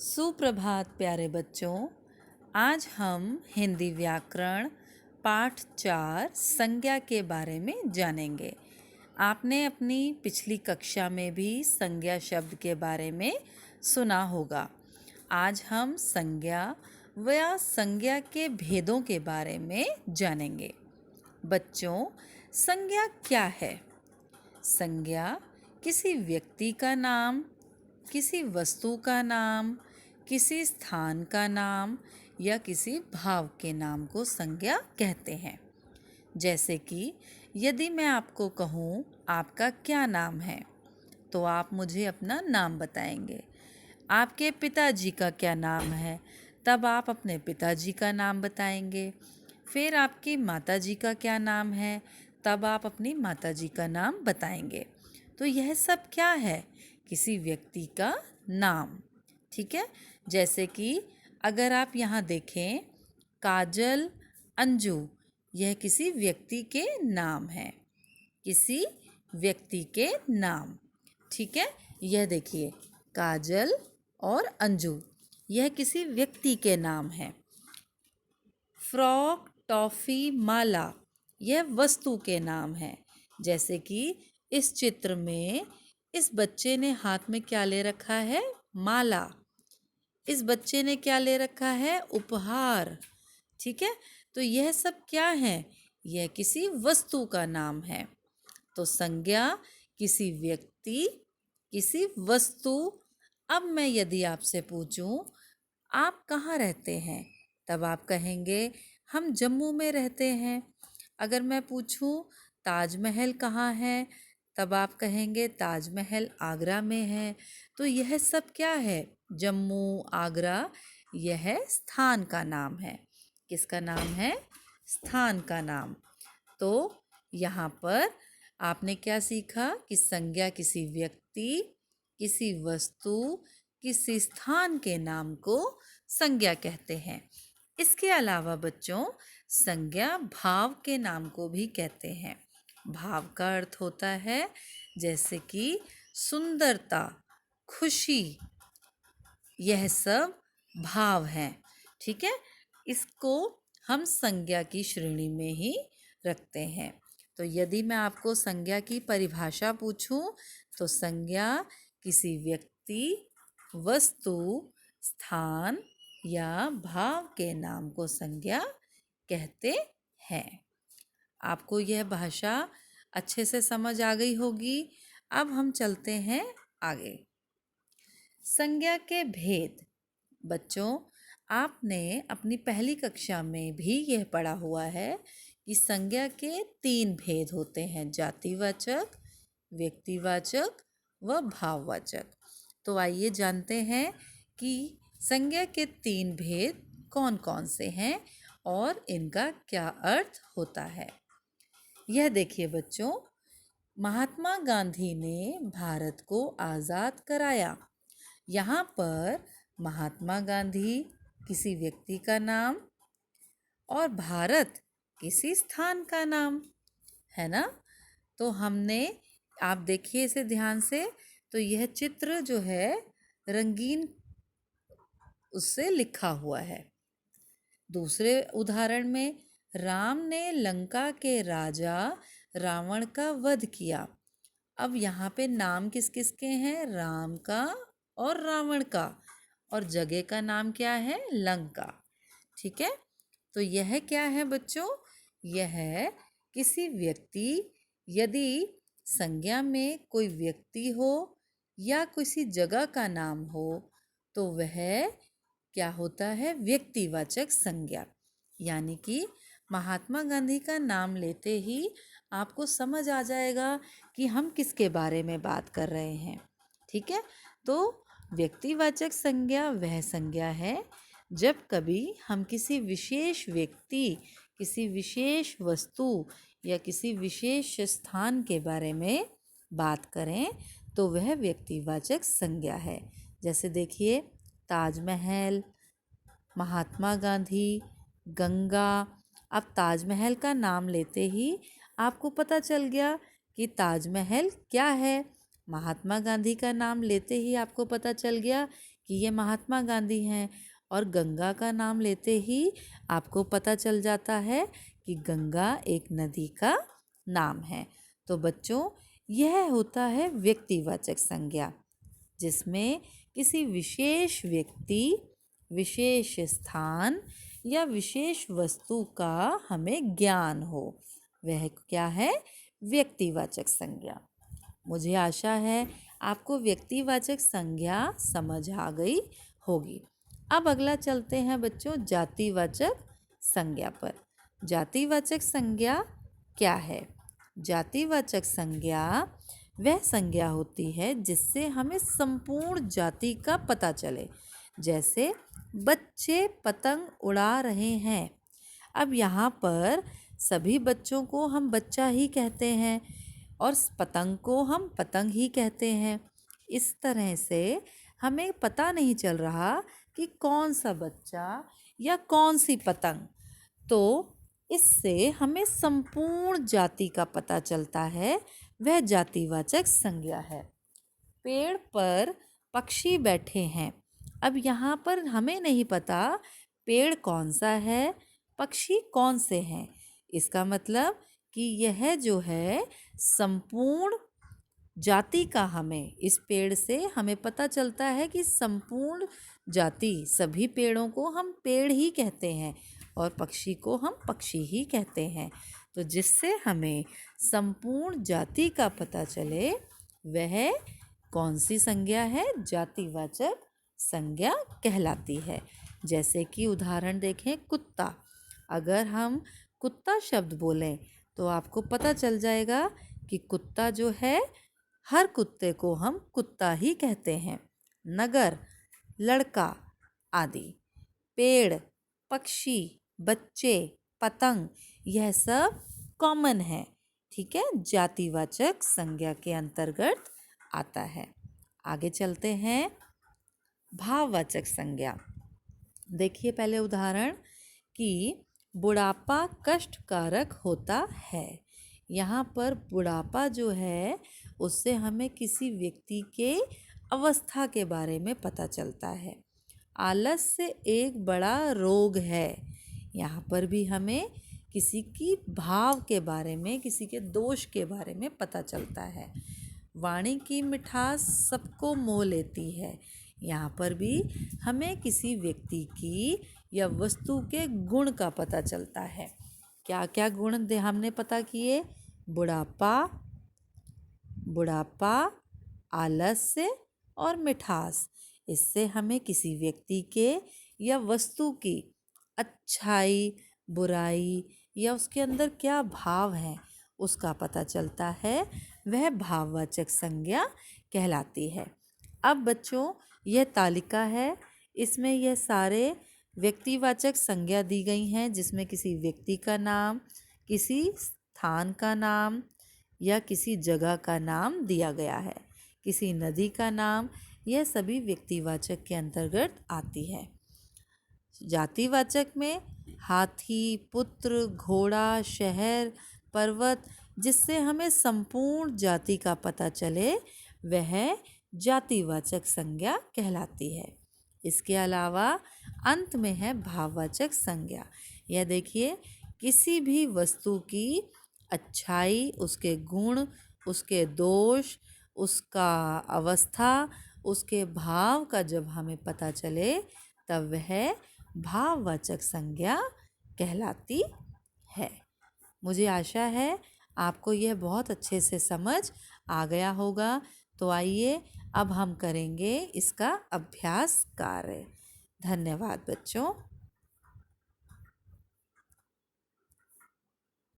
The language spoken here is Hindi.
सुप्रभात प्यारे बच्चों। आज हम हिंदी व्याकरण पाठ 4 संज्ञा के बारे में जानेंगे। आपने अपनी पिछली कक्षा में भी संज्ञा शब्द के बारे में सुना होगा। आज हम संज्ञा व संज्ञा के भेदों के बारे में जानेंगे। बच्चों, संज्ञा क्या है? संज्ञा किसी व्यक्ति का नाम, किसी वस्तु का नाम, किसी स्थान का नाम या किसी भाव के नाम को संज्ञा कहते हैं। जैसे कि यदि मैं आपको कहूँ आपका क्या नाम है, तो आप मुझे अपना नाम बताएंगे। आपके पिताजी का क्या नाम है, तब आप अपने पिताजी का नाम बताएंगे। फिर आपकी माताजी का क्या नाम है, तब आप अपनी माताजी का नाम बताएंगे। तो यह सब क्या है? किसी व्यक्ति का नाम। ठीक है। जैसे कि अगर आप यहाँ देखें, काजल, अंजू, यह किसी व्यक्ति के नाम है। किसी व्यक्ति के नाम। ठीक है। यह देखिए, काजल और अंजू, यह किसी व्यक्ति के नाम है। फ्रॉक, टॉफ़ी, माला, यह वस्तु के नाम है। जैसे कि इस चित्र में इस बच्चे ने हाथ में क्या ले रखा है? माला। इस बच्चे ने क्या ले रखा है? उपहार। ठीक है। तो यह सब क्या है? यह किसी वस्तु का नाम है। तो संज्ञा किसी व्यक्ति, किसी वस्तु। अब मैं यदि आपसे पूछूं आप कहाँ रहते हैं, तब आप कहेंगे हम जम्मू में रहते हैं। अगर मैं पूछूं ताजमहल कहाँ है, तब आप कहेंगे ताजमहल आगरा में है। तो यह सब क्या है? जम्मू, आगरा, यह स्थान का नाम है। किसका नाम है? स्थान का नाम। तो यहाँ पर आपने क्या सीखा कि संज्ञा किसी व्यक्ति, किसी वस्तु, किसी स्थान के नाम को संज्ञा कहते हैं। इसके अलावा बच्चों, संज्ञा भाव के नाम को भी कहते हैं। भाव का अर्थ होता है जैसे कि सुंदरता, खुशी, यह सब भाव हैं। ठीक है। इसको हम संज्ञा की श्रेणी में ही रखते हैं। तो यदि मैं आपको संज्ञा की परिभाषा पूछूं, तो संज्ञा किसी व्यक्ति, वस्तु, स्थान या भाव के नाम को संज्ञा कहते हैं। आपको यह भाषा अच्छे से समझ आ गई होगी। अब हम चलते हैं आगे। संज्ञा के भेद। बच्चों, आपने अपनी पहली कक्षा में भी यह पढ़ा हुआ है कि संज्ञा के 3 भेद होते हैं: जातिवाचक, व्यक्तिवाचक व भाववाचक। तो आइए जानते हैं कि संज्ञा के 3 भेद कौन कौन से हैं और इनका क्या अर्थ होता है। यह देखिए बच्चों, महात्मा गांधी ने भारत को आज़ाद कराया। यहाँ पर महात्मा गांधी किसी व्यक्ति का नाम और भारत किसी स्थान का नाम है ना। तो हमने, आप देखिए इसे ध्यान से, तो यह चित्र जो है रंगीन उससे लिखा हुआ है। दूसरे उदाहरण में, राम ने लंका के राजा रावण का वध किया। अब यहाँ पे नाम किस किस के हैं? राम का और रावण का, और जगह का नाम क्या है? लंका। ठीक है। तो यह क्या है बच्चों? यह किसी व्यक्ति, यदि संज्ञा में कोई व्यक्ति हो या किसी जगह का नाम हो, तो वह क्या होता है? व्यक्तिवाचक संज्ञा। यानी कि महात्मा गांधी का नाम लेते ही आपको समझ आ जाएगा कि हम किसके बारे में बात कर रहे हैं। ठीक है। तो व्यक्तिवाचक संज्ञा वह संज्ञा है जब कभी हम किसी विशेष व्यक्ति, किसी विशेष वस्तु या किसी विशेष स्थान के बारे में बात करें, तो वह व्यक्तिवाचक संज्ञा है। जैसे देखिए, ताजमहल, महात्मा गांधी, गंगा। अब ताजमहल का नाम लेते ही आपको पता चल गया कि ताजमहल क्या है? महात्मा गांधी का नाम लेते ही आपको पता चल गया कि ये महात्मा गांधी हैं, और गंगा का नाम लेते ही आपको पता चल जाता है कि गंगा एक नदी का नाम है। तो बच्चों, यह होता है व्यक्तिवाचक संज्ञा, जिसमें किसी विशेष व्यक्ति, विशेष स्थान या विशेष वस्तु का हमें ज्ञान हो। वह क्या है? व्यक्तिवाचक संज्ञा। मुझे आशा है आपको व्यक्तिवाचक संज्ञा समझ आ गई होगी। अब अगला चलते हैं बच्चों जातिवाचक संज्ञा पर। जातिवाचक संज्ञा क्या है? जातिवाचक संज्ञा वह संज्ञा होती है जिससे हमें संपूर्ण जाति का पता चले। जैसे बच्चे पतंग उड़ा रहे हैं। अब यहाँ पर सभी बच्चों को हम बच्चा ही कहते हैं और पतंग को हम पतंग ही कहते हैं। इस तरह से हमें पता नहीं चल रहा कि कौन सा बच्चा या कौन सी पतंग। तो इससे हमें संपूर्ण जाति का पता चलता है, वह जातिवाचक संज्ञा है। पेड़ पर पक्षी बैठे हैं। अब यहाँ पर हमें नहीं पता पेड़ कौन सा है, पक्षी कौन से हैं। इसका मतलब कि यह जो है संपूर्ण जाति का, हमें इस पेड़ से हमें पता चलता है कि संपूर्ण जाति, सभी पेड़ों को हम पेड़ ही कहते हैं और पक्षी को हम पक्षी ही कहते हैं। तो जिससे हमें संपूर्ण जाति का पता चले, वह कौन सी संज्ञा है? जातिवाचक संज्ञा कहलाती है। जैसे कि उदाहरण देखें, कुत्ता। अगर हम कुत्ता शब्द बोलें तो आपको पता चल जाएगा कि कुत्ता जो है, हर कुत्ते को हम कुत्ता ही कहते हैं। नगर, लड़का आदि। पेड़, पक्षी, बच्चे, पतंग, यह सब कॉमन है। ठीक है, जातिवाचक संज्ञा के अंतर्गत आता है। आगे चलते हैं भाववाचक संज्ञा। देखिए पहले उदाहरण कि बुढ़ापा कष्टकारक होता है। यहाँ पर बुढ़ापा जो है उससे हमें किसी व्यक्ति के अवस्था के बारे में पता चलता है। आलस्य एक बड़ा रोग है। यहाँ पर भी हमें किसी की भाव के बारे में, किसी के दोष के बारे में पता चलता है। वाणी की मिठास सबको मोह लेती है। यहाँ पर भी हमें किसी व्यक्ति की या वस्तु के गुण का पता चलता है। क्या क्या गुण हमने पता किए? बुढ़ापा, आलस्य और मिठास। इससे हमें किसी व्यक्ति के या वस्तु की अच्छाई, बुराई या उसके अंदर क्या भाव है उसका पता चलता है। वह भाववाचक संज्ञा कहलाती है। अब बच्चों, यह तालिका है, इसमें यह सारे व्यक्तिवाचक संज्ञा दी गई हैं, जिसमें किसी व्यक्ति का नाम, किसी स्थान का नाम या किसी जगह का नाम दिया गया है, किसी नदी का नाम। यह सभी व्यक्तिवाचक के अंतर्गत आती है। जातिवाचक में हाथी, पुत्र, घोड़ा, शहर, पर्वत, जिससे हमें संपूर्ण जाति का पता चले, वह जातिवाचक संज्ञा कहलाती है। इसके अलावा अंत में है भाववाचक संज्ञा। यह देखिए, किसी भी वस्तु की अच्छाई, उसके गुण, उसके दोष, उसका अवस्था, उसके भाव का जब हमें पता चले, तब वह भाववाचक संज्ञा कहलाती है। मुझे आशा है आपको यह बहुत अच्छे से समझ आ गया होगा। तो आइए अब हम करेंगे इसका अभ्यास कार्य। धन्यवाद बच्चों।